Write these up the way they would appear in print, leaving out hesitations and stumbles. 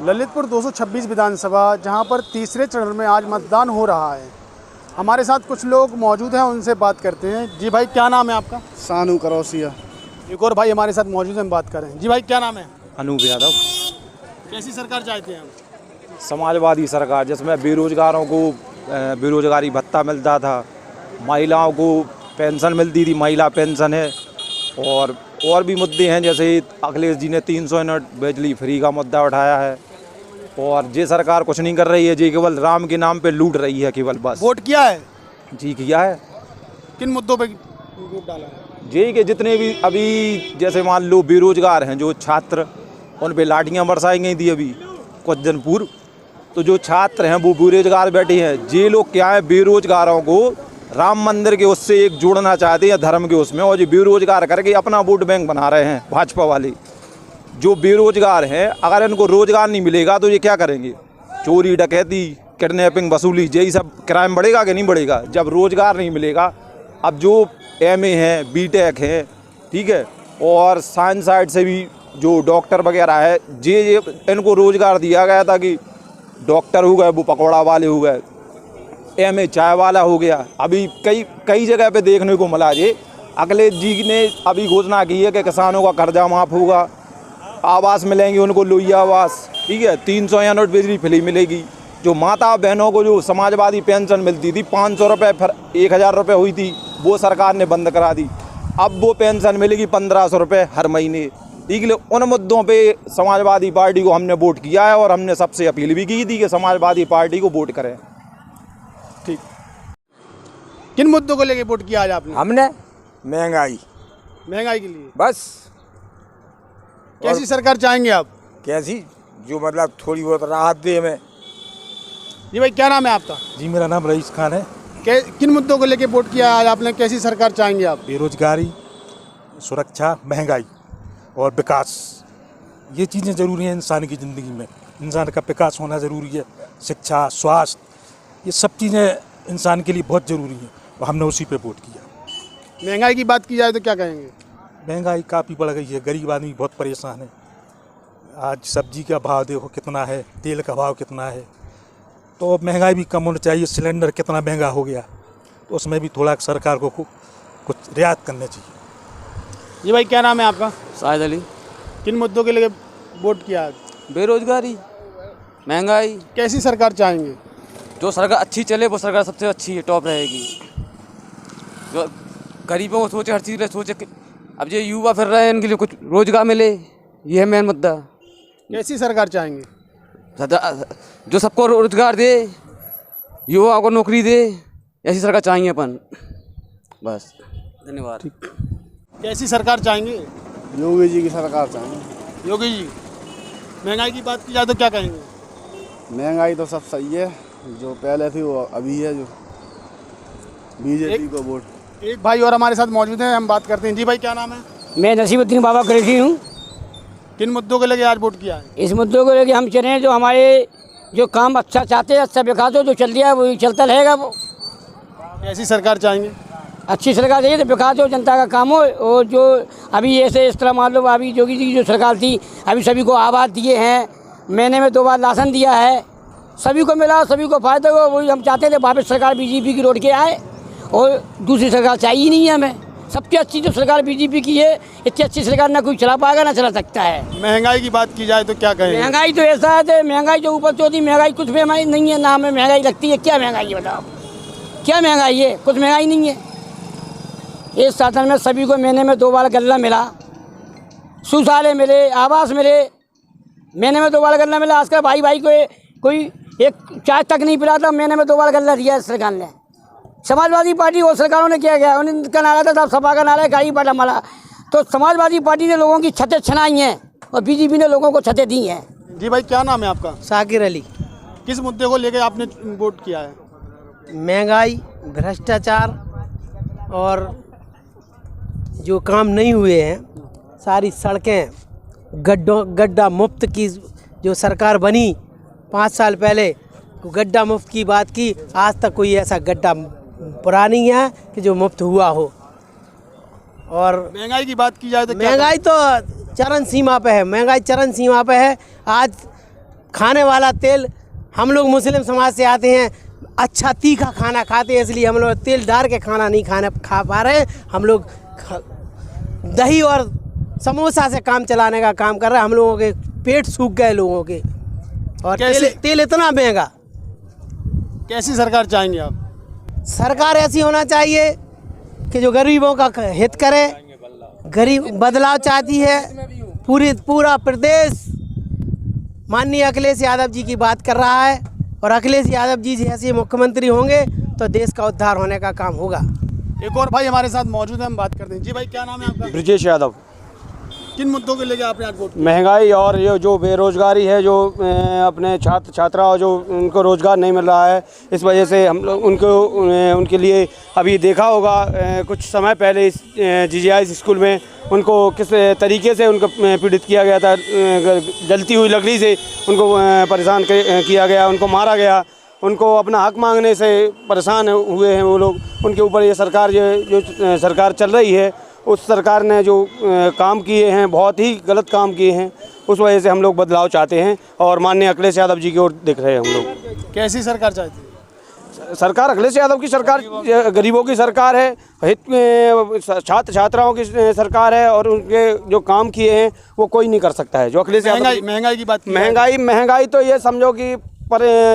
ललितपुर 226 विधानसभा, जहां पर तीसरे चरण में आज मतदान हो रहा है। हमारे साथ कुछ लोग मौजूद हैं, उनसे बात करते हैं। जी भाई, क्या नाम है आपका? सानू करौसिया। एक और भाई हमारे साथ मौजूद हैं, हम बात करें। जी भाई, क्या नाम है? अनूप यादव। कैसी सरकार चाहते हैं हम? समाजवादी सरकार, जिसमें बेरोजगारों को बेरोजगारी भत्ता मिलता था, महिलाओं को पेंशन मिलती थी, महिला पेंशन है, और भी मुद्दे हैं, जैसे अखिलेश जी ने 300 यूनिट बिजली फ्री का मुद्दा उठाया है। और ये सरकार कुछ नहीं कर रही है, जी केवल राम के नाम पे लूट रही है केवल, बस। वोट किया है? जी किया है। किन मुद्दों पे वोट डाला है? जी के जितने भी अभी जैसे मान लो बेरोजगार हैं जो छात्र, उन पे लाठियाँ बरसाई गई थी अभी कुछ दिन पूर्व। तो जो छात्र हैं वो बेरोजगार बैठे हैं। ये लोग क्या है, बेरोजगारों को राम मंदिर के उससे एक जोड़ना चाहते हैं, धर्म के उसमें, और ये बेरोजगार करके अपना वोट बैंक बना रहे हैं भाजपा वाले। जो बेरोजगार हैं, अगर इनको रोजगार नहीं मिलेगा तो ये क्या करेंगे? चोरी डकैती, किडनैपिंग, वसूली, यही सब क्राइम बढ़ेगा कि नहीं बढ़ेगा जब रोजगार नहीं मिलेगा। अब जो MA हैं, BTech हैं, ठीक है, और साइंस साइड से भी जो डॉक्टर वगैरह है, ये इनको रोजगार दिया गया था कि डॉक्टर हो गए, वो पकौड़ा वाले हो गए, MA चाय वाला हो गया। अभी कई जगह पे देखने को मिला। ये अखिलेश जी ने अभी घोषणा की है कि किसानों का कर्जा माफ़ होगा, आवास मिलेंगे उनको, लोहिया आवास, ठीक है, 300 यूनिट बिजली फ्री मिलेगी। जो माता बहनों को जो समाजवादी पेंशन मिलती थी 500 रुपये, फिर 1000 रुपये हुई थी, वो सरकार ने बंद करा दी। अब वो पेंशन मिलेगी 1500 रुपये हर महीने, ठीक है। उन मुद्दों पे समाजवादी पार्टी को हमने वोट किया है, और हमने सबसे अपील भी की थी कि समाजवादी पार्टी को वोट करें। ठीक। किन मुद्दों को लेके वोट किया आज आपने? हमने महंगाई के लिए। बस। कैसी सरकार चाहेंगे आप? कैसी? जो मतलब थोड़ी बहुत राहत दे हमें। जी भाई, क्या नाम है आपका? जी, मेरा नाम रईस खान है। किन मुद्दों को लेके वोट किया आज आपने? कैसी सरकार चाहेंगे आप? बेरोजगारी, सुरक्षा, महंगाई और विकास, ये चीज़ें ज़रूरी हैं इंसान की ज़िंदगी में। इंसान का विकास होना ज़रूरी है। शिक्षा, स्वास्थ्य, ये सब चीज़ें इंसान के लिए बहुत ज़रूरी हैं, और हमने उसी पे वोट किया। महंगाई की बात की जाए तो क्या कहेंगे? महंगाई काफ़ी बढ़ गई है, गरीब आदमी बहुत परेशान है। आज सब्जी का भाव देखो कितना है, तेल का भाव कितना है, तो महंगाई भी कम होनी चाहिए। सिलेंडर कितना महंगा हो गया, तो उसमें भी थोड़ा सरकार को कुछ रियायत करनी चाहिए। जी भाई, क्या नाम है आपका? शाहिद अली। किन मुद्दों के लिए वोट किया आज? बेरोजगारी, महंगाई। कैसी सरकार चाहेंगे? जो सरकार अच्छी चले वो सरकार सबसे अच्छी है, टॉप रहेगी। जो गरीबों को सोचे, हर चीज़ के सोचे कि अब ये युवा फिर रहे हैं, इनके लिए कुछ रोजगार मिले, ये है मेन मुद्दा। कैसी सरकार चाहेंगे? जो सबको रोजगार दे, युवाओं को नौकरी दे, ऐसी सरकार चाहिए अपन, बस। धन्यवाद। कैसी सरकार चाहेंगे? योगी जी की सरकार चाहिए। योगी जी। महंगाई की बात की जाए तो क्या कहेंगे? महंगाई तो सब सही है, जो पहले थी वो अभी है, जो BJP को वोट। एक भाई और हमारे साथ मौजूद हैं, हम बात करते हैं। जी भाई, क्या नाम है? मैं नसीबुद्दीन बाबा कुरैशी हूँ। किन मुद्दों को लेके आज वोट किया है? इस मुद्दों को लेके हम चले, जो हमारे जो काम अच्छा चाहते हैं, अच्छा विकास हो, जो चल दिया है वही चलता रहेगा। वो कैसी सरकार चाहेंगे? अच्छी सरकार चाहिए, तो विकास हो, जनता का काम हो। और जो अभी ऐसे इस तरह मान लो, अभी योगी जी की जो सरकार थी, अभी सभी को आवास दिए हैं, महीने में 2 बार राशन दिया है, सभी को मिला, सभी को फायदा हो। वही हम चाहते थे वापस सरकार BJP की लौट के आए, और दूसरी सरकार चाहिए नहीं है हमें। सबसे अच्छी जो सरकार BJP की है, इतनी अच्छी सरकार ना कोई चला पाएगा ना चला सकता है। महंगाई की बात की जाए तो क्या कहेंगे? महंगाई तो ऐसा है, महंगाई जो ऊपर चौथी महंगाई, कुछ महंगाई नहीं है, ना हमें महंगाई लगती है। क्या महंगाई है बताओ? क्या महंगाई है? कुछ महंगाई नहीं है। इस शासन में सभी को महीने में 2 बार गल्ला मिला, शौचालय मिले, आवास मिले, महीने में 2 बार गल्ला मिला। आजकल भाई को कोई एक चाय तक नहीं पिला था, महीने में 2 बार गल्ला दिया सरकार ने। समाजवादी पार्टी और सरकारों ने क्या किया? उनका नारा था सपा का नारा है, गाड़ी पाटा माला। तो समाजवादी पार्टी ने लोगों की छतें छनाई हैं, और BJP ने लोगों को छतें दी हैं। जी भाई, क्या नाम है आपका? साकिर अली। किस मुद्दे को लेके आपने वोट किया है? महंगाई, भ्रष्टाचार, और जो काम नहीं हुए हैं, सारी सड़कें गड्ढा मुक्त की जो सरकार बनी 5 साल पहले, गड्ढा मुक्त की बात की, आज तक कोई ऐसा गड्ढा पुरानी है कि जो मुफ्त हुआ हो। और महंगाई की बात की जाए तो महंगाई तो चरम सीमा पे है, महंगाई चरम सीमा पे है। आज खाने वाला तेल, हम लोग मुस्लिम समाज से आते हैं, अच्छा तीखा खाना खाते हैं, इसलिए हम लोग तेल डाल के खाना नहीं खा पा रहे हैं। हम लोग दही और समोसा से काम चलाने का काम कर रहे हैं। हम लोगों के पेट सूख गए लोगों के, और तेल इतना महंगा। कैसी सरकार चाहेंगे आप? सरकार ऐसी होना चाहिए कि जो गरीबों का हित करे, गरीब बदलाव चाहती है। पूरा प्रदेश माननीय अखिलेश यादव जी की बात कर रहा है, और अखिलेश यादव जी जैसे मुख्यमंत्री होंगे तो देश का उद्धार होने का काम होगा। एक और भाई हमारे साथ मौजूद है, हम बात करते हैं। जी भाई, क्या नाम है आपका? ब्रजेश यादव। किन मुद्दों के लेके आपने आज वोट किया? महंगाई और ये जो बेरोजगारी है, जो अपने छात्र छात्राओं जो उनको रोज़गार नहीं मिल रहा है, इस वजह से हम लोग उनके लिए अभी देखा होगा कुछ समय पहले इस GGI स्कूल में उनको किस तरीके से उनको पीड़ित किया गया था। जलती हुई लकड़ी से उनको परेशान किया गया, उनको मारा गया, उनको अपना हक मांगने से परेशान हुए हैं वो लोग। उनके ऊपर ये सरकार जो सरकार चल रही है, उस सरकार ने जो काम किए हैं बहुत ही गलत काम किए हैं। उस वजह से हम लोग बदलाव चाहते हैं और माननीय अखिलेश यादव जी की ओर देख रहे हैं हम लोग। कैसी सरकार चाहती है? सरकार अखिलेश यादव की सरकार गरीबों की सरकार है, छात्र छात्राओं की सरकार है, और उनके जो काम किए हैं वो कोई नहीं कर सकता है। जो अखिलेश यादव महंगाई की बात, महंगाई तो ये समझो कि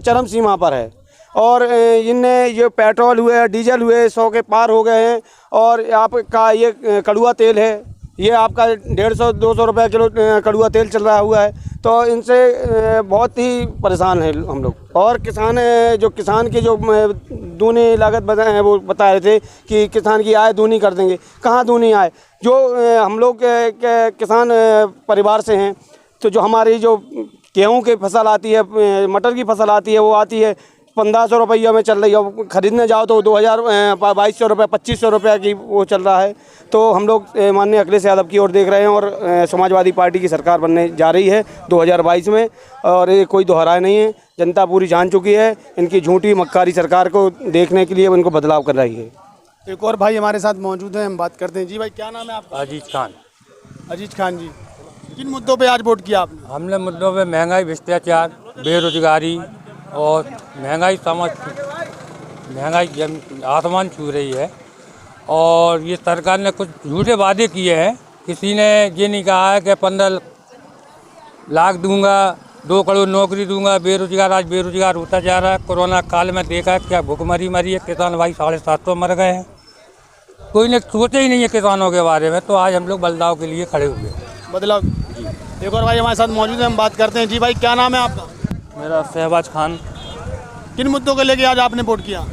चरम सीमा पर है, और इनने ये पेट्रोल हुए, डीजल हुए 100 के पार हो गए हैं, और आपका ये कड़ुआ तेल है, ये आपका 150-200 रुपये किलो कड़ुआ तेल चल रहा हुआ है। तो इनसे बहुत ही परेशान है हम लोग। और किसान की जो दूनी लागत वो बता रहे थे कि किसान की आय दूनी कर देंगे। कहाँ दूनी आय? जो हम लोग किसान परिवार से हैं, तो जो हमारी जो गेहूँ की फसल आती है, मटर की फसल आती है, वो आती है 1500 रुपये में चल रही है। ख़रीदने जाओ तो 2200 रुपये 2500 रुपये की वो चल रहा है। तो हम लोग माननीय अखिलेश यादव की ओर देख रहे हैं, और समाजवादी पार्टी की सरकार बनने जा रही है 2022 में, और ये कोई दोहराए नहीं है। जनता पूरी जान चुकी है इनकी झूठी मक्कारी सरकार को देखने के लिए, इनको बदलाव कर रही है। एक और भाई हमारे साथ मौजूद हैं, हम बात करते हैं। जी भाई, क्या नाम है आपका? अजीज खान। अजीज खान जी, किन मुद्दों पे आज वोट किया आपने? हमने मुद्दों पे महंगाई, भ्रष्टाचार, बेरोजगारी और महंगाई आसमान छू रही है। और ये सरकार ने कुछ झूठे वादे किए हैं। किसी ने ये नहीं कहा है कि 15 लाख दूंगा, 2 करोड़ नौकरी दूंगा। बेरोजगार आज बेरोजगार होता जा रहा है। कोरोना काल में देखा है क्या भुखमरी मरी है, किसान भाई 750 मर गए हैं। कोई ने सोचा ही नहीं है किसानों के बारे में। तो आज हम लोग बदलाव के लिए खड़े हुए हैं। बदलाव। एक और भाई हमारे साथ मौजूद है, हम बात करते हैं। जी भाई, क्या नाम है आपका? मेरा शहबाज खान। किन मुद्दों को लेके आज आपने वोट किया?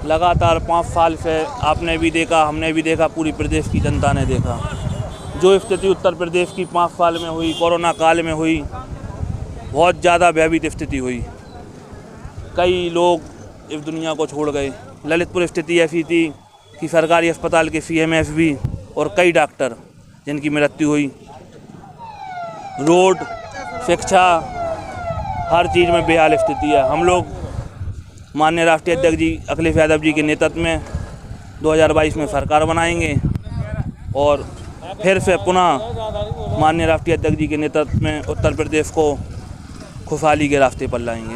लगातार 5 साल से आपने भी देखा, हमने भी देखा, पूरी प्रदेश की जनता ने देखा जो स्थिति उत्तर प्रदेश की 5 साल में हुई, कोरोना काल में हुई। बहुत ज़्यादा भयभीत स्थिति हुई। कई लोग इस दुनिया को छोड़ गए। ललितपुर स्थिति ऐसी थी कि सरकारी अस्पताल के CMS भी और कई डॉक्टर जिनकी मृत्यु हुई। रोड, शिक्षा, हर चीज़ में बेहाल स्थिति है। हम लोग माननीय राष्ट्रीय अध्यक्ष जी अखिलेश यादव जी के नेतृत्व में 2022 में सरकार बनाएंगे, और फिर से पुनः माननीय राष्ट्रीय अध्यक्ष जी के नेतृत्व में उत्तर प्रदेश को खुशहाली के रास्ते पर लाएंगे।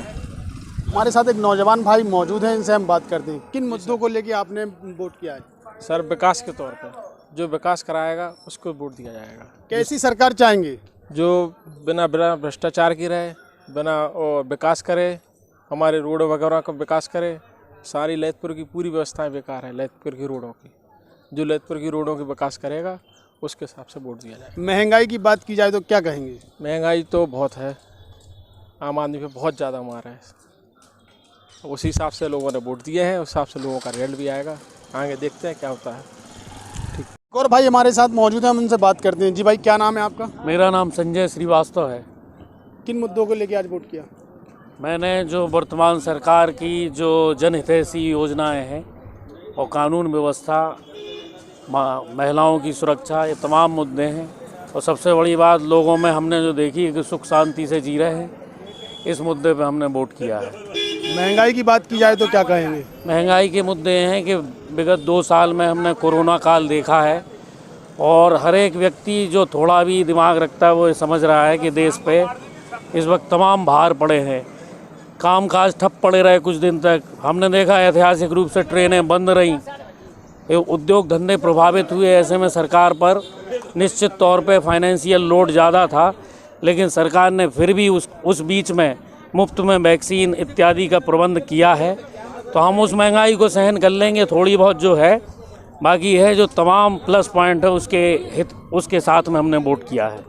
हमारे साथ एक नौजवान भाई मौजूद हैं, इनसे हम बात करते हैं। किन मुद्दों को लेके आपने वोट किया है? सर, विकास के तौर पर जो विकास कराएगा उसको वोट दिया जाएगा। कैसी सरकार चाहेंगे? जो बिना भ्रष्टाचार की रहे, बिना विकास करे, हमारे रोड वगैरह का विकास करे। सारी ललितपुर की पूरी व्यवस्थाएं बेकार है ललितपुर की रोडों की। जो ललितपुर की रोडों की विकास करेगा उसके हिसाब से वोट दिया जाएगा। महंगाई की बात की जाए तो क्या कहेंगे? महंगाई तो बहुत है, आम आदमी पे बहुत ज़्यादा मार है। उसी हिसाब से लोगों ने वोट दिए हैं, उस हिसाब से लोगों का रिजल्ट भी आएगा। आगे देखते हैं क्या होता है। ठीक। और भाई हमारे साथ मौजूद हैं, हम उनसे बात करते हैं। जी भाई, क्या नाम है आपका? मेरा नाम संजय श्रीवास्तव है। किन मुद्दों को लेके आज वोट किया? मैंने जो वर्तमान सरकार की जो जनहितैषी योजनाएं हैं और कानून व्यवस्था, महिलाओं की सुरक्षा, ये तमाम मुद्दे हैं। और सबसे बड़ी बात लोगों में हमने जो देखी है कि सुख शांति से जी रहे हैं, इस मुद्दे पे हमने वोट किया है। महंगाई की बात की जाए तो क्या कहेंगे? महंगाई के मुद्दे हैं कि विगत 2 साल में हमने कोरोना काल देखा है, और हर एक व्यक्ति जो थोड़ा भी दिमाग रखता है वो समझ रहा है कि देश पे इस वक्त तमाम बाहर पड़े हैं, कामकाज ठप पड़े रहे कुछ दिन तक। हमने देखा ऐतिहासिक रूप से ट्रेनें बंद रहीं, उद्योग धंधे प्रभावित हुए। ऐसे में सरकार पर निश्चित तौर पे फाइनेंशियल लोड ज़्यादा था, लेकिन सरकार ने फिर भी उस बीच में मुफ्त में वैक्सीन इत्यादि का प्रबंध किया है। तो हम उस महंगाई को सहन कर लेंगे थोड़ी बहुत जो है, बाकी है जो तमाम प्लस पॉइंट है उसके साथ में हमने वोट किया है।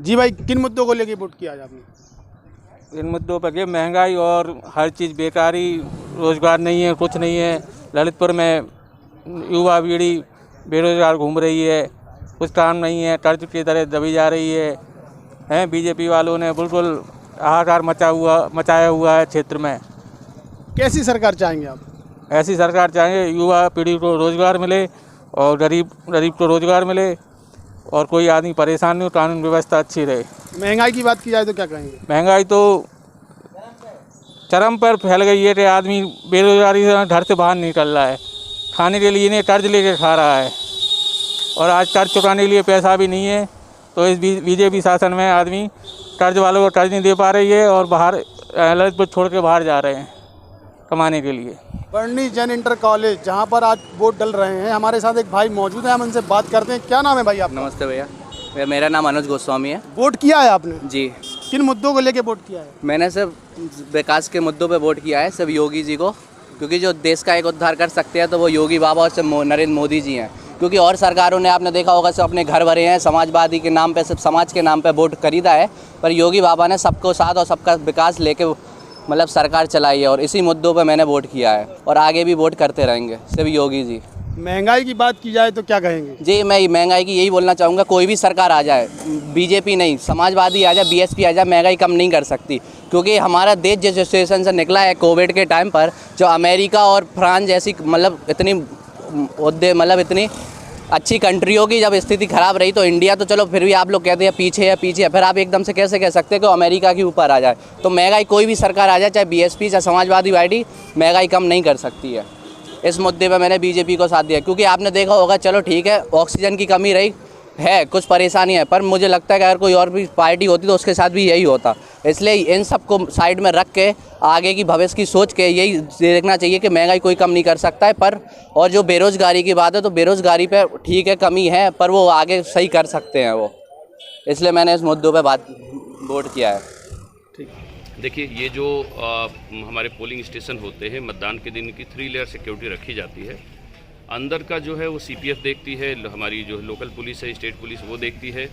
जी भाई, किन मुद्दों को लेके वोट किया आज आपने? इन मुद्दों पर ये महंगाई और हर चीज़ बेकारी, रोज़गार नहीं है, कुछ नहीं है। ललितपुर में युवा पीढ़ी बेरोजगार घूम रही है, कुछ काम नहीं है, कर्ज की दरें दबी जा रही है। बीजेपी वालों ने बिल्कुल हाहाकार मचाया हुआ है क्षेत्र में। कैसी सरकार चाहेंगे आप? ऐसी सरकार चाहेंगे युवा पीढ़ी को रोज़गार मिले और गरीब को रोज़गार मिले और कोई आदमी परेशान नहीं हो, कानून व्यवस्था अच्छी रहे। महंगाई की बात की जाए तो क्या कहेंगे? महंगाई तो चरम पर फैल गई है कि आदमी बेरोजगारी से घर से बाहर निकल रहा है, खाने के लिए नहीं कर्ज लेके खा रहा है और आज कर्ज चुकाने के लिए पैसा भी नहीं है। तो इस बीजेपी शासन में आदमी कर्ज वालों को कर्ज नहीं दे पा रही है और बाहर ललितपुर छोड़ के बाहर जा रहे हैं कमाने के लिए। बर्नी जैन इंटर कॉलेज जहाँ पर आज वोट डल रहे हैं, हमारे साथ एक भाई मौजूद है, हम उनसे बात करते हैं। क्या नाम है भाई आपका? नमस्ते भैया, मेरा नाम अनुज गोस्वामी है। वोट किया है आपने? जी। किन मुद्दों को लेके वोट किया है? मैंने सिर्फ विकास के मुद्दों पे वोट किया है, सिर्फ योगी जी को, क्योंकि जो देश का एक उद्धार कर सकते हैं तो वो योगी बाबा और सिर्फ नरेंद्र मोदी जी हैं। क्योंकि और सरकारों ने आपने देखा होगा सिर्फ अपने घर भरे हैं, समाजवादी के नाम पे, सिर्फ समाज के नाम पे वोट खरीदा है, पर योगी बाबा ने सबको साथ और सबका विकास लेके मतलब सरकार चलाई है और इसी मुद्दों पे मैंने वोट किया है और आगे भी वोट करते रहेंगे, सिर्फ योगी जी। महंगाई की बात की जाए तो क्या कहेंगे? जी, मैं महंगाई की यही बोलना चाहूँगा, कोई भी सरकार आ जाए, बीजेपी नहीं, समाजवादी आ जाए, बीएसपी आ जाए, महंगाई कम नहीं कर सकती। क्योंकि हमारा देश जिस सिचुएशन से निकला है कोविड के टाइम पर, जो अमेरिका और फ्रांस जैसी इतनी अच्छी कंट्रियों की जब स्थिति खराब रही, तो इंडिया तो चलो फिर भी आप लोग कहते हैं पीछे है, फिर आप एकदम से कैसे कह सकते हैं कि अमेरिका के ऊपर आ जाए? तो महंगाई कोई भी सरकार आ जाए, चाहे बीएसपी चाहे समाजवादी पार्टी, महंगाई कम नहीं कर सकती है। इस मुद्दे पे मैंने बीजेपी को साथ दिया, क्योंकि आपने देखा होगा, चलो ठीक है ऑक्सीजन की कमी रही है, कुछ परेशानी है, पर मुझे लगता है कि अगर कोई और भी पार्टी होती तो उसके साथ भी यही होता। इसलिए इन सबको साइड में रख के आगे की भविष्य की सोच के यही देखना चाहिए कि महंगाई कोई कम नहीं कर सकता है। पर और जो बेरोज़गारी की बात है, तो बेरोज़गारी पे ठीक है कमी है, पर वो आगे सही कर सकते हैं वो, इसलिए मैंने इस मुद्दों पे वोट किया है। देखिए, ये जो हमारे पोलिंग स्टेशन होते हैं, मतदान के दिन की 3 लेयर सिक्योरिटी रखी जाती है। अंदर का जो है वो सीपीएफ देखती है, हमारी जो लोकल पुलिस है, स्टेट पुलिस वो देखती है,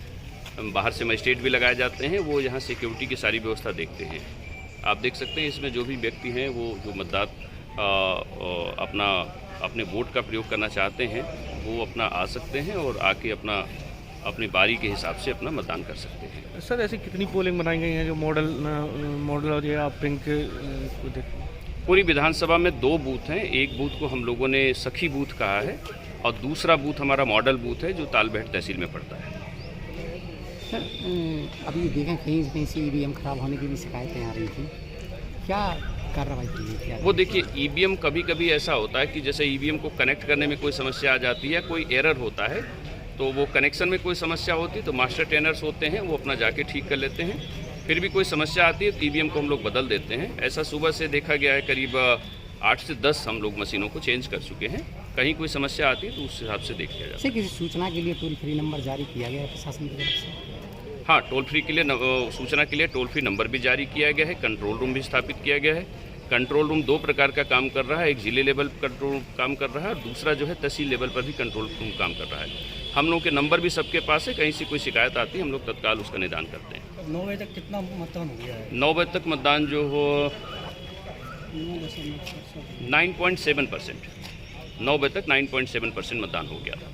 बाहर से मजिस्ट्रेट भी लगाए जाते हैं, वो यहाँ सिक्योरिटी की सारी व्यवस्था देखते हैं। आप देख सकते हैं इसमें जो भी व्यक्ति हैं वो जो मतदाता अपने वोट का प्रयोग करना चाहते हैं वो अपना आ सकते हैं और आके अपनी बारी के हिसाब से अपना मतदान कर सकते हैं। सर, ऐसी कितनी पोलिंग बनाई गई हैं जो मॉडल और ये आप पिंक को देखें? पूरी विधानसभा में 2 बूथ हैं। एक बूथ को हम लोगों ने सखी बूथ कहा है और दूसरा बूथ हमारा मॉडल बूथ है जो तालबेहट तहसील में पड़ता है। सर, अभी देखें कहीं से ईवीएम खराब होने की भी शिकायतें आ रही थी, क्या कार्रवाई की गई थी? वो देखिए, ईवीएम कभी कभी ऐसा होता है कि जैसे ईवीएम को कनेक्ट करने में कोई समस्या आ जाती है, कोई एरर होता है, तो वो कनेक्शन में कोई समस्या होती है तो मास्टर ट्रेनर्स होते हैं, वो अपना जाके ठीक कर लेते हैं। फिर भी कोई समस्या आती है तो ईवीएम को हम लोग बदल देते हैं। ऐसा सुबह से देखा गया है, करीब 8 से 10 हम लोग मशीनों को चेंज कर चुके हैं। कहीं कोई समस्या आती है तो उस हिसाब से देख लिया जाता है। किसी सूचना के लिए टोल फ्री नंबर जारी किया गया है प्रशासन की तरफ से? हाँ, टोल फ्री के लिए सूचना के लिए टोल फ्री नंबर भी जारी किया गया है, कंट्रोल रूम भी स्थापित किया गया है। कंट्रोल रूम 2 प्रकार का काम कर रहा है, एक जिले लेवल कंट्रोल काम कर रहा है और दूसरा जो है तहसील लेवल पर भी कंट्रोल रूम काम कर रहा है। हम लोगों के नंबर भी सबके पास है, कहीं से कोई शिकायत आती है हम लोग तत्काल उसका निदान करते हैं। 9 बजे तक कितना मतदान हो गया है? 9 बजे तक मतदान जो हो 9.7%, 9 बजे तक 9.7% मतदान हो गया था।